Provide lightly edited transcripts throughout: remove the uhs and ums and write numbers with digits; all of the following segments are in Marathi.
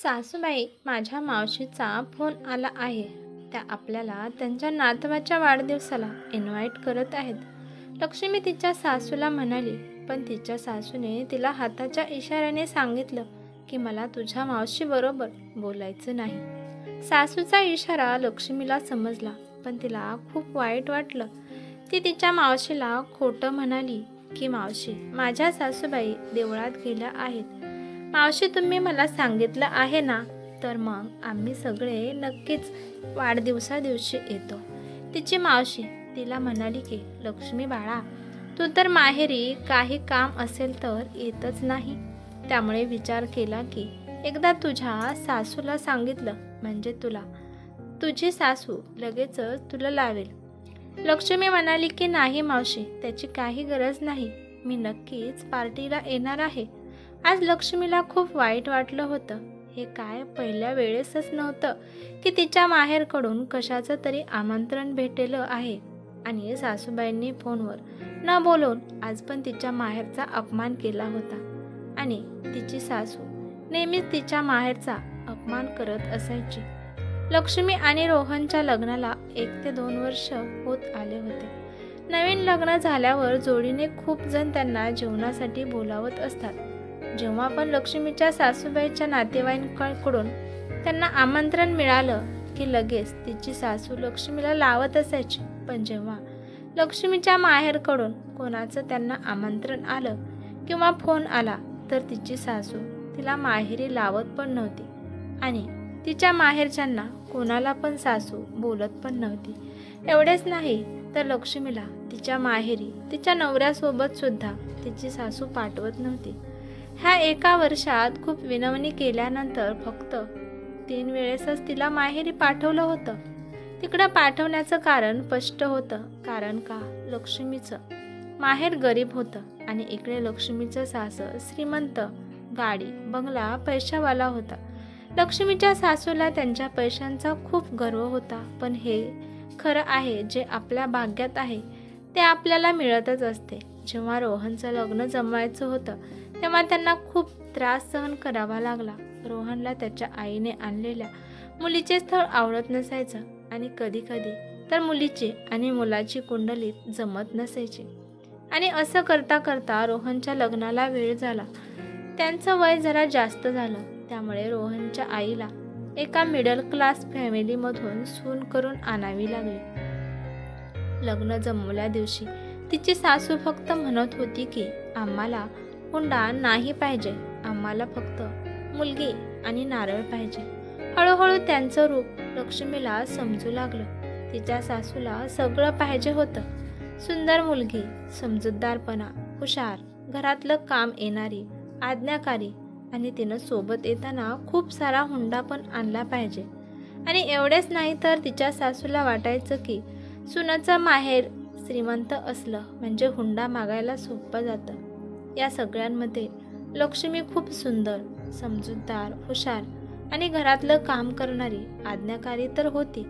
सासूबाई, माझ्या मावशीचा फोन आला आहे. त्या आपल्याला त्यांच्या नातवाच्या वाढदिवसाला इन्व्हाइट करत आहेत. लक्ष्मी तिच्या सासूला म्हणाली, पण तिच्या सासूने तिला हाताच्या इशाऱ्याने सांगितलं की मला तुझ्या मावशी बरोबर बोलायचं नाही. सासूचा इशारा लक्ष्मीला समजला, पण तिला खूप वाईट वाटलं. ती तिच्या मावशीला खोटं म्हणाली की मावशी, माझ्या सासूबाई देवळात गेल्या आहेत. मावशी, तुम्ही मला सांगितलं आहे ना, तर मग आम्ही सगळे नक्कीच वाढदिवसा दिवशी येतो. तिची मावशी तिला म्हणाली की लक्ष्मी बाळा, तू तर माहेरी काही काम असेल तर येतच नाही. त्यामुळे विचार केला की एकदा तुझ्या सासूला सांगितलं म्हणजे तुझी सासू लगेचच तुला लावेल. लक्ष्मी म्हणाली की नाही मावशी, त्याची काही गरज नाही. मी नक्कीच पार्टीला येणार आहे. आज लक्ष्मीला खूप वाईट वाटलं होतं. हे काय पहिल्या वेळेसच नव्हतं की तिच्या माहेरकडून कशाचं तरी आमंत्रण भेटलेलं आहे आणि सासूबाईंनी फोनवर न बोलून आज पण तिच्या माहेरचा अपमान केला होता. आणि तिची सासू नेहमीच तिच्या माहेरचा अपमान करत असायची. लक्ष्मी आणि रोहनच्या लग्नाला 1 ते 2 वर्ष होत आले होते. नवीन लग्न झाल्यावर जोडीने खूप जण त्यांना जेवणासाठी बोलावत असतात. जेव्हा पण लक्ष्मीच्या सासूबाईच्या नातेवाईकांकडून त्यांना आमंत्रण मिळालं की लगेच तिची सासू लक्ष्मीला लावत असायची. पण जेव्हा लक्ष्मीच्या माहेरकडून कोणाचं त्यांना आमंत्रण आलं किंवा फोन आला तर तिची सासू तिला माहेरी लावत पण नव्हती आणि तिच्या माहेरच्यांना कोणाला पण सासू बोलत पण नव्हती. एवढेच नाही तर लक्ष्मीला तिच्या माहेरी तिच्या नवऱ्यासोबत सुद्धा तिची सासू पाठवत नव्हती. ह्या एका वर्षात खूप विनवणी केल्यानंतर फक्त 3 वेळेसच तिला माहेरी पाठवलं होतं. तिकडं पाठवण्याचं कारण स्पष्ट होतं. कारण का, लक्ष्मीचं माहेर गरीब होतं आणि इकडे लक्ष्मीचं सासर श्रीमंत, गाडी बंगला पैशावाला होता. लक्ष्मीच्या सासूला त्यांच्या पैशांचा खूप गर्व होता. पण हे खरं आहे, जे आपल्या भाग्यात आहे ते आपल्याला मिळतच असते. जेव्हा रोहनचं लग्न जमवायचं होतं तेव्हा त्यांना खूप त्रास सहन करावा लागला. रोहनला त्याच्या आईने आणलेल्या मुलीचे स्थळ आवडत नसायचं आणि कधीकधी तर मुलीची आणि मुलाची कुंडलीत जमत नसायची. आणि असं करता करता रोहनच्या लग्नाला वेळ झाला. त्यांचं वय जरा जास्त झालं. त्यामुळे रोहनच्या आईला एका मिडल क्लास फॅमिलीमधून सून करून आणावी लागली. लग्न जमवल्या दिवशी तिची सासू फक्त म्हणत होती की आम्हाला हुंडा नाही पाहिजे, आम्हाला फक्त मुलगी आणि नारळ पाहिजे. हळूहळू त्यांचं रूप लक्ष्मीला समजू लागलं. तिच्या सासूला सगळं पाहिजे होतं. सुंदर मुलगी, समजूतदारपणा, हुशार, घरातलं काम येणारी, आज्ञाकारी आणि तिनं सोबत येताना खूप सारा हुंडा पण आणला पाहिजे. आणि एवढेच नाही तर तिच्या सासूला वाटायचं की सुनाचं माहेर श्रीमंत असलं म्हणजे हुंडा मागायला सोपं जातं. या सगळ्यांमध्ये लक्ष्मी खूप सुंदर, समजूतदार, हुशार आणि घरातलं काम करणारी, आज्ञाकारी तर होती.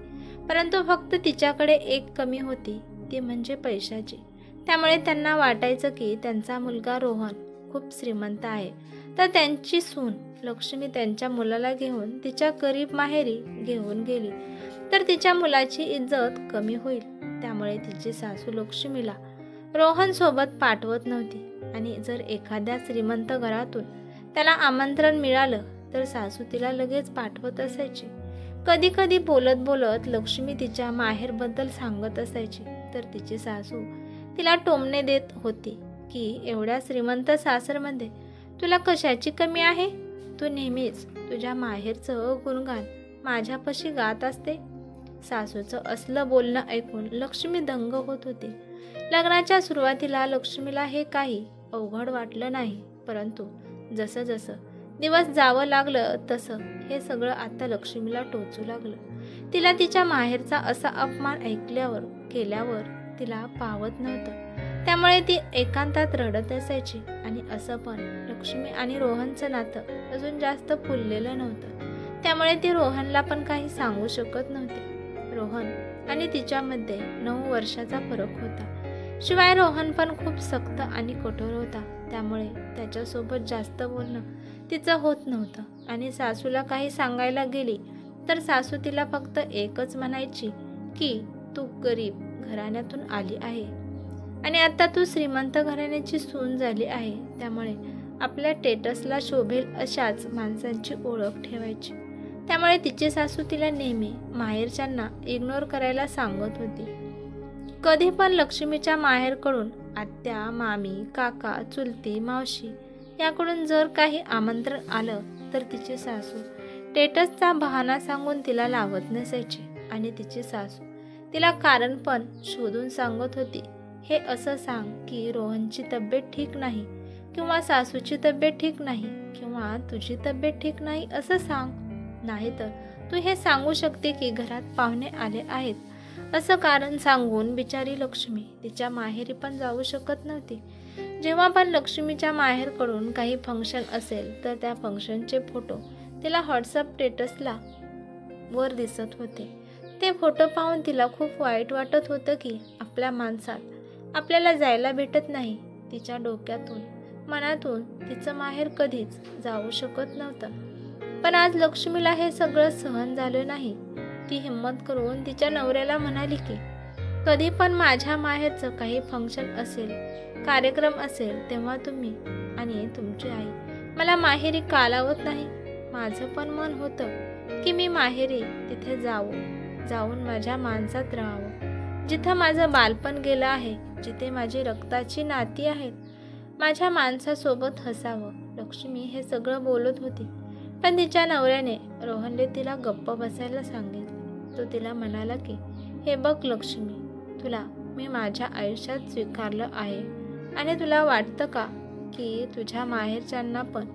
परंतु फक्त तिच्याकडे एक कमी होती, ती म्हणजे पैशाची. त्यामुळे त्यांना वाटायचं की त्यांचा मुलगा रोहन खूप श्रीमंत आहे, तर त्यांची सून लक्ष्मी त्यांच्या मुलाला घेऊन तिच्या गरीब माहेरी घेऊन गेली तर तिच्या मुलाची इज्जत कमी होईल. त्यामुळे तिची सासू लक्ष्मीला रोहन सोबत पाठवत नव्हती. आणि जर एखाद्या श्रीमंत घरातून त्याला आमंत्रण मिळालं तर सासू तिला लगेच पाठवत असायची. कधी कधी बोलत बोलत लक्ष्मी तिच्या माहेरबद्दल सांगत असायची तर तिची सासू तिला टोमणे देत होती की एवढ्या श्रीमंत सासरमध्ये तुला कशाची कमी आहे? तू नेहमीच तुझ्या माहेरचं गुणगान माझ्यापाशी गात असते. सासूचं असलं बोलणं ऐकून लक्ष्मी दंग होत होती. लग्नाच्या सुरुवातीला लक्ष्मीला हे काही अवघड वाटलं नाही, परंतु जसं जसं दिवस जावं लागलं तसं हे सगळं आता लक्ष्मीला टोचू लागलं. तिला तिच्या माहेरचा असा अपमान केल्यावर तिला पावत नव्हतं. त्यामुळे ती एकांतात रडत असायची. आणि असं पण लक्ष्मी आणि रोहनचं नातं अजून जास्त फुललेलं नव्हतं. त्यामुळे ती रोहनला पण काही सांगू शकत नव्हती. रोहन आणि तिच्यामध्ये 9 वर्षाचा फरक होता. शिवाय रोहन पण खूप सक्त आणि कठोर होता. त्यामुळे त्याच्यासोबत जास्त बोलणं तिचं होत नव्हतं आणि सासूला काही सांगायला गेली तर सासू तिला फक्त एकच म्हणायची की तू गरीब घराण्यातून आली आहे आणि आता तू श्रीमंत घराण्याची सून झाली आहे, त्यामुळे आपल्या स्टेटसला शोभेल अशाच माणसांची ओळख ठेवायची. त्यामुळे तिची सासू तिला नेहमी माहेरच्यांना इग्नोर करायला सांगत होती. कधी पण लक्ष्मीच्या माहेरकडून आत्या, मामी, काका, चुलती, मावशी याकडून जर काही आमंत्रण आलं तर तिची सासू स्टेटसचा बहाणा सांगून तिला लावत नसायची आणि तिची सासू तिला कारण पण शोधून सांगत होती. हे असं सांग की रोहनची तब्येत ठीक नाही किंवा सासूची तब्येत ठीक नाही किंवा तुझी तब्येत ठीक नाही असं सांग, नाहीतर तू हे सांगू शकते की घरात पाहुणे आले आहेत असं कारण सांगून बिचारी लक्ष्मी तिच्या माहेरी पण जाऊ शकत नव्हती. जेव्हा पण लक्ष्मीच्या माहेरकडून काही फंक्शन असेल तर त्या फंक्शनचे फोटो तिला व्हॉट्सअप स्टेटसला वर दिसत होते. ते फोटो पाहून तिला खूप वाईट वाटत होतं की आपल्या माणसात आपल्याला जायला भेटत नाही. तिच्या डोक्यातून मनातून तिचं माहेर कधीच जाऊ शकत नव्हतं. पण आज लक्ष्मीला हे सगळं सहन झालं नाही. ती हिम्मत करून तिच्या नवऱ्याला म्हणाली की कधी पण माझ्या माहेरचं काही फंक्शन असेल, कार्यक्रम असेल तेव्हा तुम्ही आणि तुमची आई मला माहेरी का लावत नाही. माझं पण मन होतं की मी माहेरी तिथे जाऊन माझ्या माणसात राहावं, जिथं माझं बालपण गेलं आहे, जिथे माझी रक्ताची नाती आहेत, माझ्या माणसासोबत हसावं. लक्ष्मी हे सगळं बोलत होती पण तिच्या नवऱ्याने रोहनने तिला गप्प बसायला सांगितलं. तो तिला म्हणाला की हे बघ लक्ष्मी, तुला मी माझ्या आयुष्यात स्वीकारलं आहे आणि तुला वाटतं का की तुझ्या माहेरच्यांना पण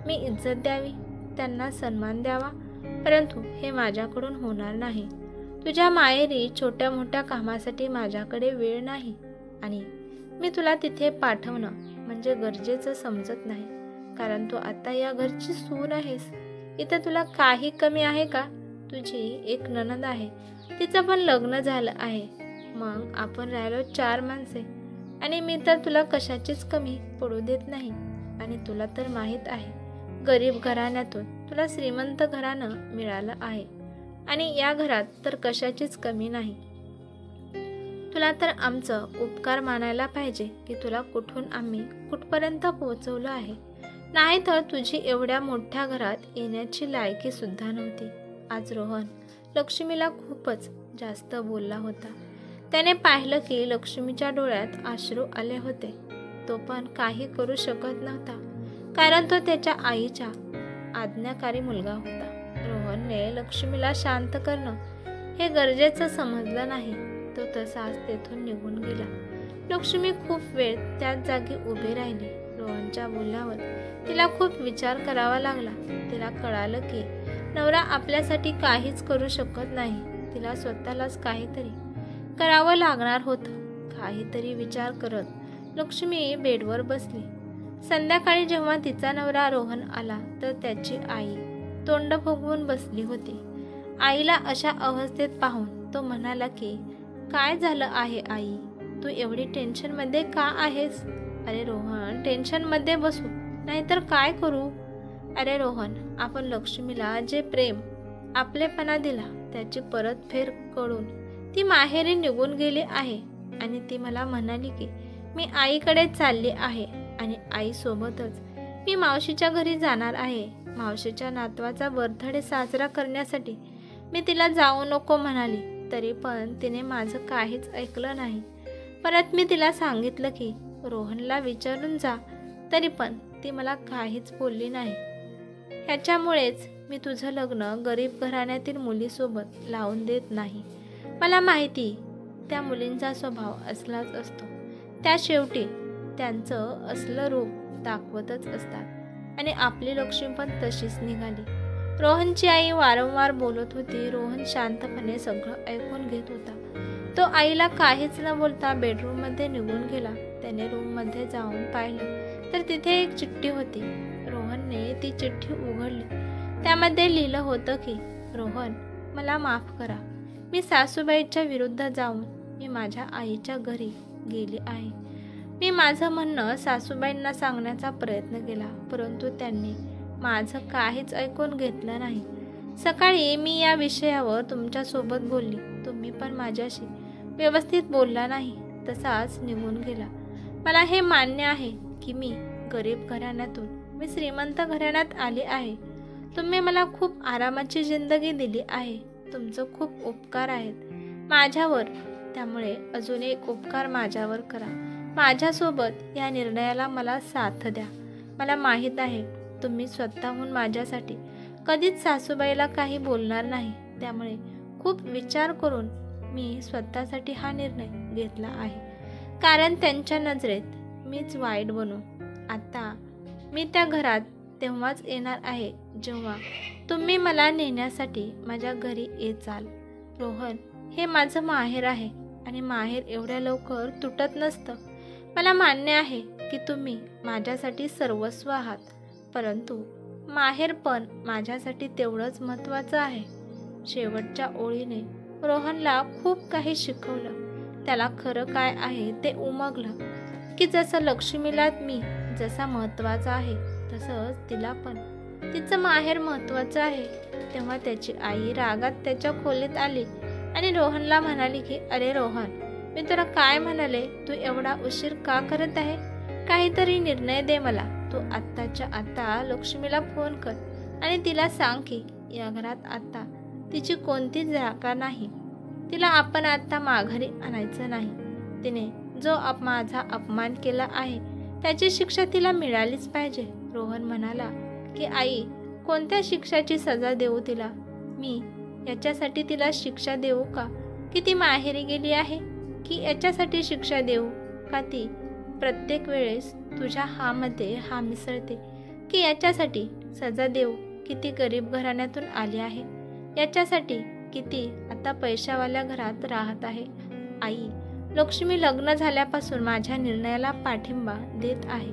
मी इज्जत द्यावी, त्यांना सन्मान द्यावा, परंतु हे माझ्याकडून होणार नाही. तुझ्या माहेरी छोट्या मोठ्या कामासाठी माझ्याकडे वेळ नाही आणि मी तुला तिथे पाठवणं म्हणजे गरजेचं समजत नाही, कारण तू आता या घरची सून आहेस. इथं तुला काही कमी आहे का? तुझी एक नणंद आहे, तिचं पण लग्न झालं आहे, मग आपण राहिलो 4 माणसे आणि मी तर तुला कशाचीच कमी पडू देत नाही. आणि तुला तर माहीत आहे गरीब घराण्यातून तुला श्रीमंत घराणं मिळालं आहे आणि या घरात तर कशाचीच कमी नाही. तुला तर आमचं उपकार मानायला पाहिजे की तुला कुठून आम्ही कुठपर्यंत पोहोचवलं आहे, नाही तर तुझी एवढ्या मोठ्या घरात येण्याची लायकी सुद्धा नव्हती. आज रोहन लक्ष्मीला खूपच जास्त बोलला होता. त्याने पाहिलं की लक्ष्मीच्या डोळ्यात अश्रू आले होते. तो पण काही करू शकत नव्हता, कारण तो त्याच्या आईचा आज्ञाकारी मुलगा होता. रोहनने लक्ष्मीला शांत करणं हे गरजेचं समजलं नाही. तो तसाच तेथून निघून गेला. लक्ष्मी खूप वेळ त्याच जागी उभी राहिली. रोहनच्या बोलण्यावर तिला खूप विचार करावा लागला. तिला कळालं की नवरा आपल्यासाठी काहीच करू शकत नाही. तिला स्वतःलाच काहीतरी करावं लागणार होतं. काहीतरी विचार करत लक्ष्मी बेडवर बसली. संध्याकाळी जेव्हा तिचा नवरा रोहन आला तर त्याची आई तोंड फुगवून बसली होती. आईला अशा अवस्थेत पाहून तो म्हणाला की काय झालं आहे आई, तू एवढी टेन्शनमध्ये का आहेस? अरे रोहन, टेन्शनमध्ये बसू नाहीतर काय करू? अरे रोहन, आपण लक्ष्मीला जे प्रेम आपलेपणा दिला त्याची परतफेड करून ती माहेरी निघून गेली आहे आणि ती मला म्हणाली की मी आईकडे चालली आहे आणि आईसोबतच मी मावशीच्या घरी जाणार आहे. मावशीच्या नातवाचा बर्थडे साजरा करण्यासाठी मी तिला जाऊ नको म्हणाली, तरी पण तिने माझं काहीच ऐकलं नाही. परत मी तिला सांगितलं की रोहनला विचारून जा, तरी पण ती मला काहीच बोलली नाही. ह्याच्यामुळेच मी तुझं लग्न गरीब घराण्यातील मुलीसोबत लावून देत नाही. मला माहिती त्या मुलींचा स्वभाव असलाच असतो, त्या शेवटी त्यांचं असलं रूप दाखवतच असतात आणि आपली लक्ष्मी पण तशीच निघाली. रोहनची आई वारंवार बोलत होती. रोहन शांतपणे सगळं ऐकून घेत होता. तो आईला काहीच न बोलता बेडरूममध्ये निघून गेला. त्याने रूममध्ये जाऊन पाहिलं तर तिथे एक चिठ्ठी होती. रोहनने ती चिठ्ठी उघडली. त्यामध्ये लिहिलं होतं की रोहन, मला माफ करा, मी सासूबाईच्या विरुद्ध जाऊन मी माझ्या आईच्या घरी गेली आहे. मी माझं म्हणणं सासूबाईंना सांगण्याचा प्रयत्न केला, परंतु त्यांनी माझं काहीच ऐकून घेतलं नाही. सकाळी मी या विषयावर तुमच्यासोबत बोलली, तुम्ही पण माझ्याशी व्यवस्थित बोलला नाही, तसाच निघून गेला. मला हे मान्य आहे की मी गरीब घराण्यातून मी श्रीमंत घराण्यात आली आहे. तुम्ही मला खूप आरामाची जिंदगी दिली आहे. तुमचं खूप उपकार आहेत माझ्यावर. त्यामुळे अजून एक उपकार माझ्यावर करा. माझ्यासोबत या निर्णयाला मला साथ द्या. मला माहीत आहे तुम्ही स्वतःहून माझ्यासाठी कधीच सासूबाईला काही बोलणार नाही. त्यामुळे खूप विचार करून मी स्वतःसाठी हा निर्णय घेतला आहे. कारण त्यांच्या नजरेत मीच वाईट बनू. आता मी त्या घरात तेव्हाच येणार आहे जेव्हा तुम्ही मला नेण्यासाठी माझ्या घरी येचाल. रोहन हे माझं माहेर आहे आणि माहेर एवढ्या लवकर तुटत नसतं. मला मान्य आहे की तुम्ही माझ्यासाठी सर्वस्व आहात, परंतु माहेर पण माझ्यासाठी तेवढंच महत्त्वाचं आहे. शेवटच्या ओळीने रोहनला खूप काही शिकवलं. त्याला खरं काय आहे ते उमगलं की जसं लक्ष्मीला मी जसा महत्त्वाचा आहे तसंच तिला पण तिचं माहेर महत्त्वाचं आहे. तेव्हा त्याची आई रागात त्याच्या खोलीत आली आणि रोहनला म्हणाली की अरे रोहन, मी तुला काय म्हणाले, तू एवढा उशीर का करत आहे? काहीतरी निर्णय दे मला. तू आत्ताच्या आत्ता लक्ष्मीला फोन कर आणि तिला सांग की या घरात आता तिची कोणतीच जागा नाही. तिला आपण आता माघारी आणायचं नाही. तिने जो माझा अपमान केला आहे त्याची शिक्षा तिला मिळालीच पाहिजे. रोहन म्हणाला की आई, कोणत्या शिक्षाची सजा देऊ तिला? मी याच्यासाठी तिला शिक्षा देऊ का की ती माहेरी गेली आहे, की याच्यासाठी शिक्षा देऊ का ती प्रत्येक वेळेस तुझ्या हामध्ये हा मिसळते, की याच्यासाठी सजा देऊ की ती गरीब घराण्यातून आली आहे, याच्यासाठी की ती आता पैशावाल्या घरात राहत आहे? आई, लक्ष्मी लग्न झाल्यापासून माझ्या निर्णयाला पाठिंबा देत आहे.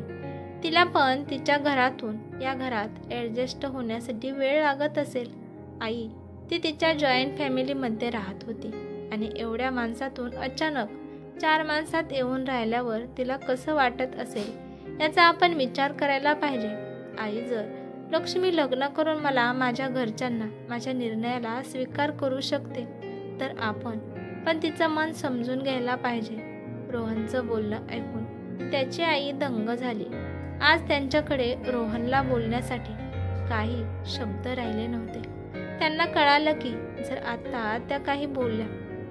तिला पण तिच्या घरातून या घरात ॲडजस्ट होण्यासाठी वेळ लागत असेल. आई, ती तिच्या जॉईंट फॅमिलीमध्ये राहत होती आणि एवढ्या माणसातून अचानक 4 माणसात येऊन राहिल्यावर तिला कसं वाटत असेल याचा आपण विचार करायला पाहिजे. आई, जर लक्ष्मी लग्न करून मला माझ्या घरच्यांना माझ्या निर्णयाला स्वीकार करू शकते तर आपण पण तिचं मन समजून घ्यायला पाहिजे. रोहनचं बोलणं ऐकून त्याची आई दंग झाली. आज त्यांच्याकडे रोहनला बोलण्यासाठी काही शब्द राहिले नव्हते. त्यांना कळालं की जर आता त्या काही बोलल्या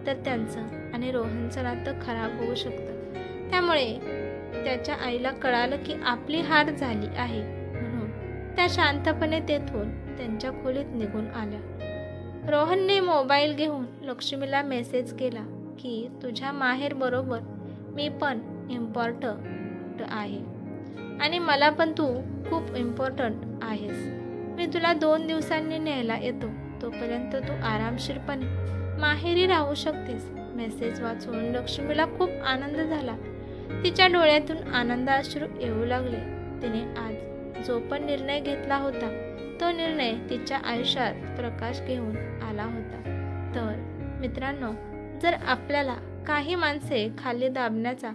तर त्यांचं आणि रोहनचं नातं खराब होऊ शकतं. त्यामुळे त्याच्या आईला कळालं की आपली हार झाली आहे, म्हणून त्या शांतपणे तेथून त्यांच्या खोलीत निघून आल्या. रोहनने मोबाईल घेऊन लक्ष्मीला मेसेज केला की तुझ्या माहेर बरोबर मी पण इम्पॉर्टंट आहे आणि मला पण तू खूप इम्पॉर्टंट आहेस. मी तुला 2 दिवसांनी न्यायला येतो. तोपर्यंत तू आरामशीरपणे माहेरी राहू शकतेस. मेसेज वाचून लक्ष्मीला खूप आनंद झाला. तिच्या डोळ्यातून आनंदाश्रू येऊ लागले. तिने आज जो पण निर्णय घेतला होता तो निर्णय तिच्या आयुष्यात प्रकाश घेऊन आला होता. तर मित्रांनो, जर आपल्याला काही माणसे खाली दाबण्याचा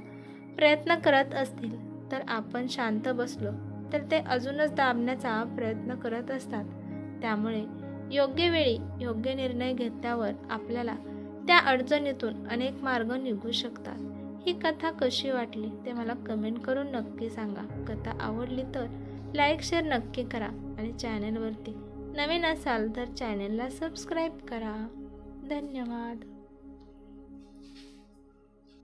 प्रयत्न करत असतील तर आपण शांत बसलो तर ते अजूनच दाबण्याचा प्रयत्न करत असतात. त्यामुळे योग्य वेळी योग्य निर्णय घेतल्यावर आपल्याला त्या अडचणीतून अनेक मार्ग निघू शकतात. ही कथा कशी वाटली ते मला कमेंट करून नक्की सांगा. कथा आवडली तर लाईक शेअर नक्की करा आणि चॅनलवरती नवीन असाल तर चॅनलला सबस्क्राईब करा. धन्यवाद.